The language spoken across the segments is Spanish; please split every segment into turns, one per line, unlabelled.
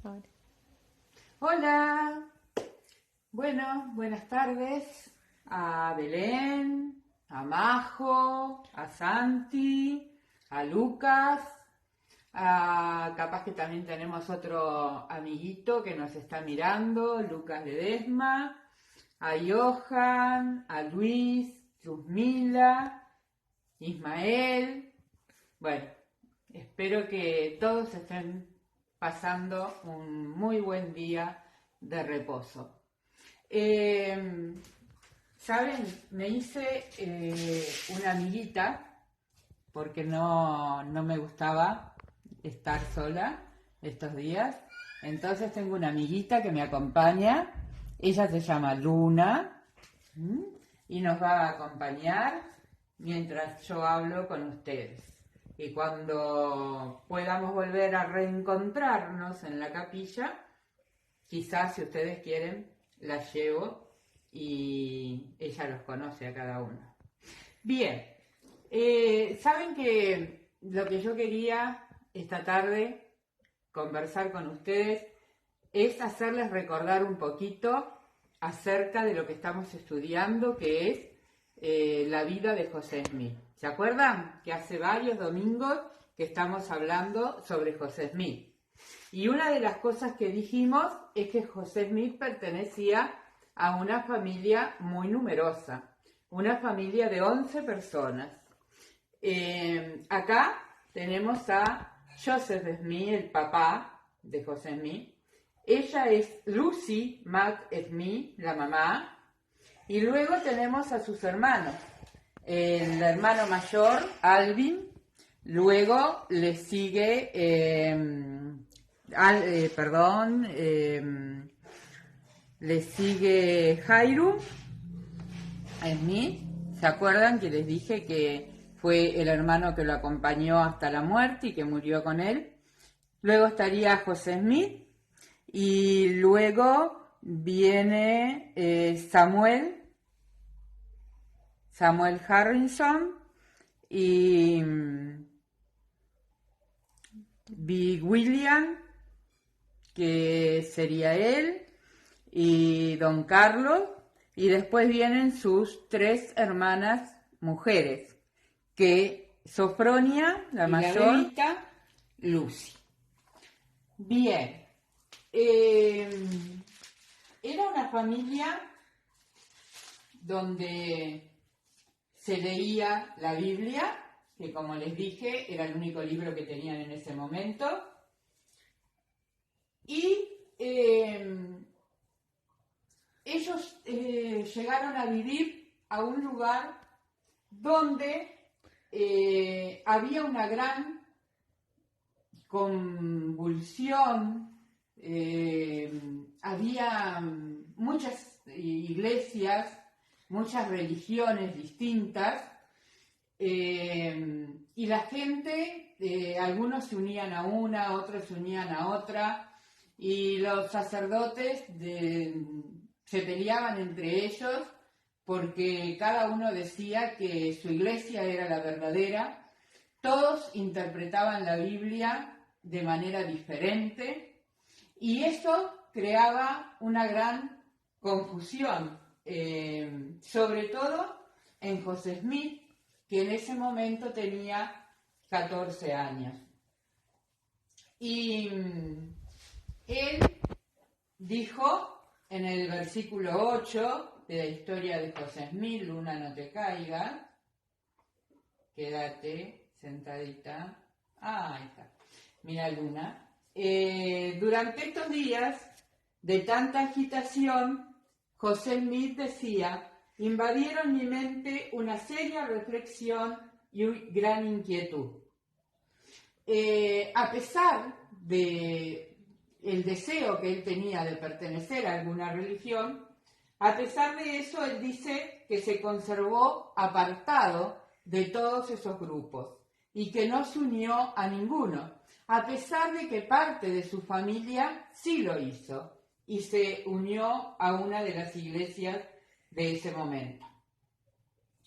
Ahora.
Hola, bueno, buenas tardes a Belén, a Majo, a Santi, a Lucas, capaz que también tenemos otro amiguito que nos está mirando, Lucas Ledesma, a Johan, a Luis, Luzmila, Ismael. Bueno, espero que todos estén pasando un muy buen día de reposo. ¿Saben? Me hice una amiguita porque no me gustaba estar sola estos días. Entonces tengo una amiguita que me acompaña. Ella se llama Luna y nos va a acompañar mientras yo hablo con ustedes. Y cuando podamos volver a reencontrarnos en la capilla, quizás si ustedes quieren, la llevo y ella los conoce a cada uno. Bien, saben que lo que yo quería esta tarde conversar con ustedes es hacerles recordar un poquito acerca de lo que estamos estudiando, que es la vida de José Smith. ¿Se acuerdan? Que hace varios domingos que estamos hablando sobre José Smith. Y una de las cosas que dijimos es que José Smith pertenecía a una familia muy numerosa, una familia de 11 personas. Acá tenemos a Joseph Smith, el papá de José Smith. Ella es Lucy Mac Smith, la mamá. Y luego tenemos a sus hermanos. El hermano mayor, Alvin. Luego le sigue, le sigue Hiram Smith. ¿Se acuerdan que les dije que fue el hermano que lo acompañó hasta la muerte y que murió con él? Luego estaría José Smith y luego viene Samuel Harrison y Big William, que sería él, y Don Carlos, y después vienen sus 3 hermanas mujeres, que Sofronia, la mayor, la bebita, Lucy. Bien, era una familia donde se leía la Biblia, que como les dije era el único libro que tenían en ese momento, y ellos llegaron a vivir a un lugar donde había una gran convulsión, había muchas iglesias, muchas religiones distintas, y la gente, algunos se unían a una, otros se unían a otra, y los sacerdotes se peleaban entre ellos porque cada uno decía que su iglesia era la verdadera. Todos interpretaban la Biblia de manera diferente y eso creaba una gran confusión, sobre todo en José Smith, que en ese momento tenía 14 años. Y él dijo en el versículo 8 de la historia de José Smith, Luna, no te caigas, quédate sentadita. Ahí está. Mira, Luna. Durante estos días de tanta agitación, José Smith decía: invadieron mi mente una seria reflexión y gran inquietud. A pesar de el deseo que él tenía de pertenecer a alguna religión, a pesar de eso, él dice que se conservó apartado de todos esos grupos y que no se unió a ninguno, a pesar de que parte de su familia sí lo hizo y se unió a una de las iglesias de ese momento.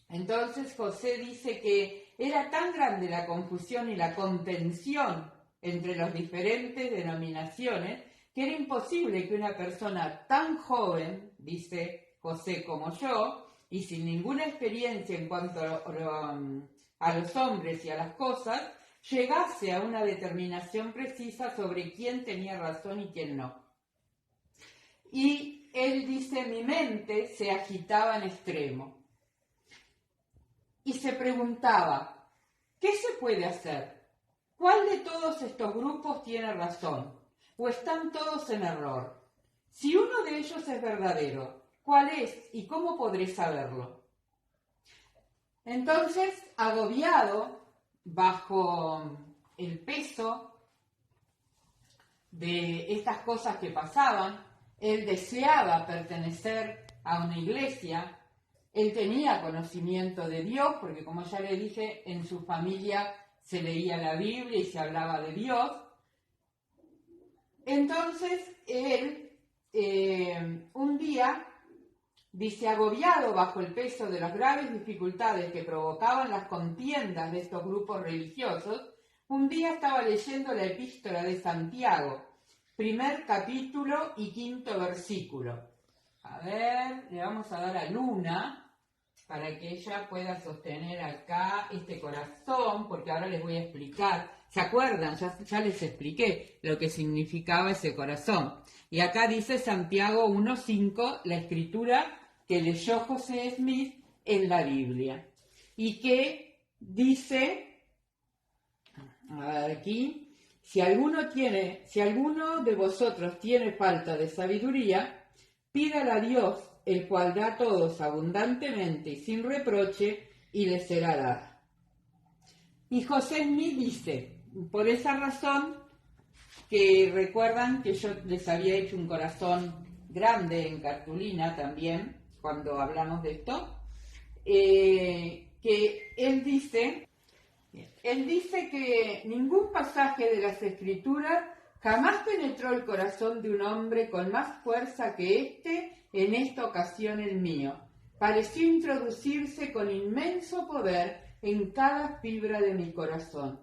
Entonces José dice que era tan grande la confusión y la contención entre las diferentes denominaciones que era imposible que una persona tan joven, dice José, como yo, y sin ninguna experiencia en cuanto a los hombres y a las cosas, llegase a una determinación precisa sobre quién tenía razón y quién no. Y él dice, mi mente se agitaba en extremo y se preguntaba, ¿qué se puede hacer? ¿Cuál de todos estos grupos tiene razón? ¿O están todos en error? Si uno de ellos es verdadero, ¿cuál es y cómo podré saberlo? Entonces, agobiado bajo el peso de estas cosas que pasaban, él deseaba pertenecer a una iglesia, él tenía conocimiento de Dios, porque como ya le dije, en su familia se leía la Biblia y se hablaba de Dios. Entonces, él un día, dice, agobiado bajo el peso de las graves dificultades que provocaban las contiendas de estos grupos religiosos, un día estaba leyendo la epístola de Santiago, primer capítulo y 5º versículo. A ver, le vamos a dar a Luna para que ella pueda sostener acá este corazón, porque ahora les voy a explicar. ¿Se acuerdan? Ya les expliqué lo que significaba ese corazón. Y acá dice Santiago 1:5, la escritura que leyó José Smith en la Biblia. Y que dice, a ver aquí, si alguno de vosotros tiene falta de sabiduría, pídala a Dios, el cual da a todos abundantemente y sin reproche, y le será dada. Y José Smith dice, por esa razón, que recuerdan que yo les había hecho un corazón grande en cartulina también, cuando hablamos de esto, que él dice que ningún pasaje de las Escrituras jamás penetró el corazón de un hombre con más fuerza que este, en esta ocasión el mío. Pareció introducirse con inmenso poder en cada fibra de mi corazón.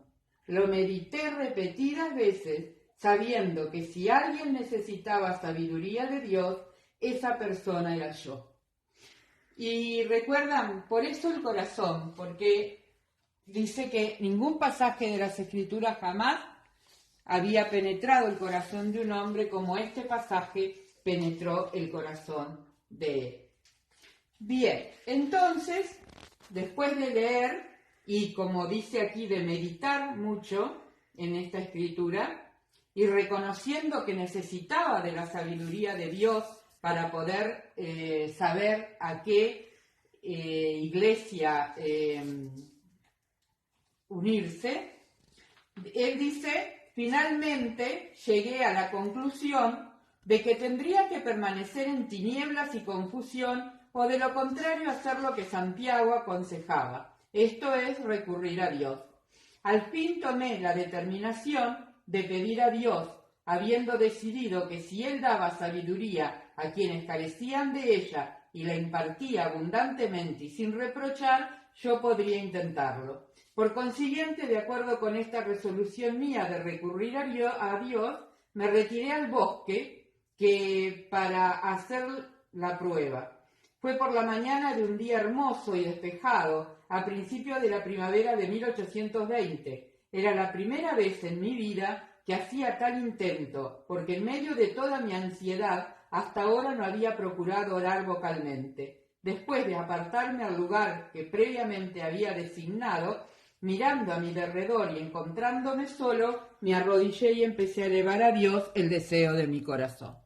Lo medité repetidas veces, sabiendo que si alguien necesitaba sabiduría de Dios, esa persona era yo. Y recuerdan, por eso el corazón, porque dice que ningún pasaje de las Escrituras jamás había penetrado el corazón de un hombre como este pasaje penetró el corazón de él. Bien, entonces, después de leer, y como dice aquí, de meditar mucho en esta escritura, y reconociendo que necesitaba de la sabiduría de Dios para poder saber a qué iglesia unirse, él dice, finalmente llegué a la conclusión de que tendría que permanecer en tinieblas y confusión o de lo contrario hacer lo que Santiago aconsejaba, esto es recurrir a Dios. Al fin tomé la determinación de pedir a Dios, habiendo decidido que si Él daba sabiduría a quienes carecían de ella y la impartía abundantemente y sin reprochar, yo podría intentarlo. Por consiguiente, de acuerdo con esta resolución mía de recurrir a Dios, me retiré al bosque para hacer la prueba. Fue por la mañana de un día hermoso y despejado, a principios de la primavera de 1820. Era la primera vez en mi vida que hacía tal intento, porque en medio de toda mi ansiedad, hasta ahora no había procurado orar vocalmente. Después de apartarme al lugar que previamente había designado, mirando a mi derredor y encontrándome solo, me arrodillé y empecé a elevar a Dios el deseo de mi corazón.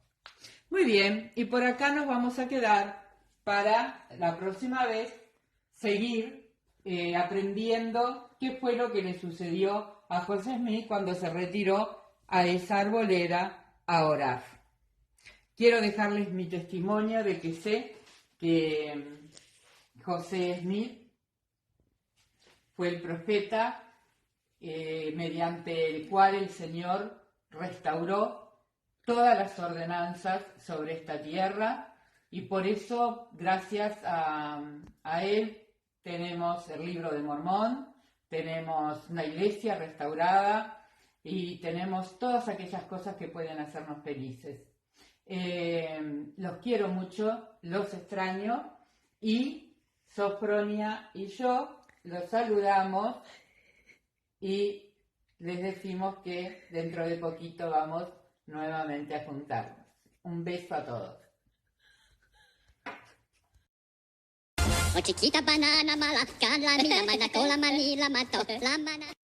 Muy bien, y por acá nos vamos a quedar para la próxima vez seguir aprendiendo qué fue lo que le sucedió a José Smith cuando se retiró a esa arboleda a orar. Quiero dejarles mi testimonio de que sé que José Smith fue el profeta mediante el cual el Señor restauró todas las ordenanzas sobre esta tierra y por eso, gracias a él, tenemos el Libro de Mormón, tenemos una iglesia restaurada, y tenemos todas aquellas cosas que pueden hacernos felices. Los quiero mucho, los extraño y Sofronia y yo los saludamos y les decimos que dentro de poquito vamos nuevamente a juntarnos. Un beso a todos.
Oh chiquita banana mala, can la mia, ma la cola manila, ma la